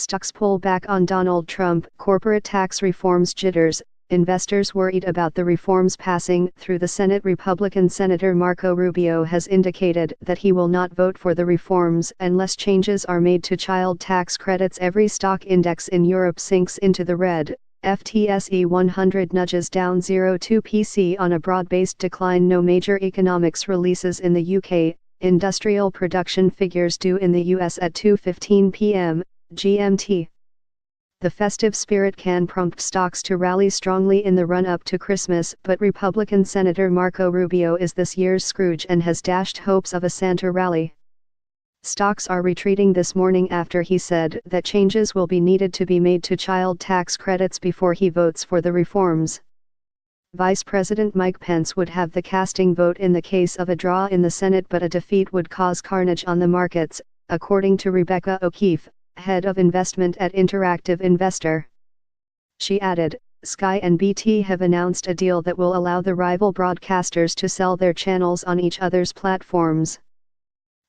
Stocks pull back on Donald Trump, corporate tax reforms jitters. Investors worried about the reforms passing through the Senate. Republican Senator Marco Rubio has indicated that he will not vote for the reforms unless changes are made to child tax credits. Every stock index in Europe sinks into the red. FTSE 100 nudges down 0.2 PC on a broad-based decline. No major economics releases in the UK. Industrial production figures due in the US at 2:15 p.m. GMT. The festive spirit can prompt stocks to rally strongly in the run-up to Christmas, but Republican Senator Marco Rubio is this year's Scrooge and has dashed hopes of a Santa rally. Stocks are retreating this morning after he said that changes will be needed to be made to child tax credits before he votes for the reforms. Vice President Mike Pence would have the casting vote in the case of a draw in the Senate, but a defeat would cause carnage on the markets, according to Rebecca O'Keefe, head of investment at Interactive Investor. She added, Sky and BT have announced a deal that will allow the rival broadcasters to sell their channels on each other's platforms.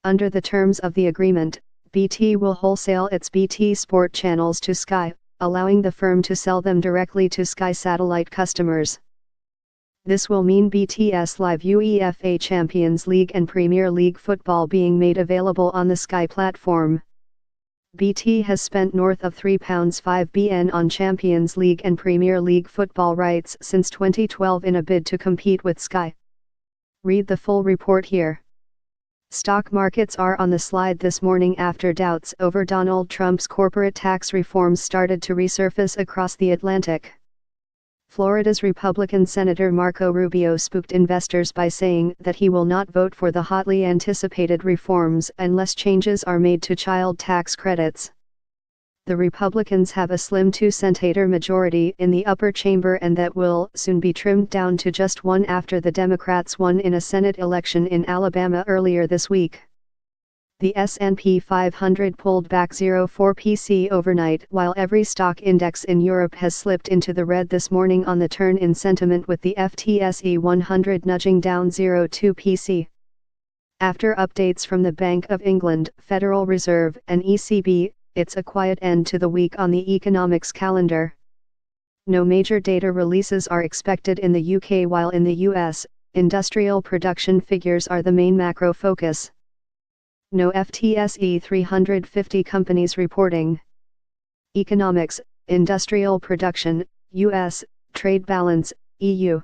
Under the terms of the agreement, BT will wholesale its BT Sport channels to Sky, allowing the firm to sell them directly to Sky satellite customers. This will mean BT's live UEFA Champions League and Premier League football being made available on the Sky platform. BT has spent north of £3.5 billion on Champions League and Premier League football rights since 2012 in a bid to compete with Sky. Read the full report here. Stock markets are on the slide this morning after doubts over Donald Trump's corporate tax reforms started to resurface across the Atlantic. Florida's Republican Senator Marco Rubio spooked investors by saying that he will not vote for the hotly anticipated reforms unless changes are made to child tax credits. The Republicans have a slim 2-senator majority in the upper chamber, and that will soon be trimmed down to just one after the Democrats won in a Senate election in Alabama earlier this week. The S&P 500 pulled back 0.4 PC overnight, while every stock index in Europe has slipped into the red this morning on the turn in sentiment, with the FTSE 100 nudging down 0.2 PC. After updates from the Bank of England, Federal Reserve, and ECB, it's a quiet end to the week on the economics calendar. No major data releases are expected in the UK, while in the US, industrial production figures are the main macro focus. No FTSE 350 companies reporting. Economics, industrial production, US, trade balance, EU.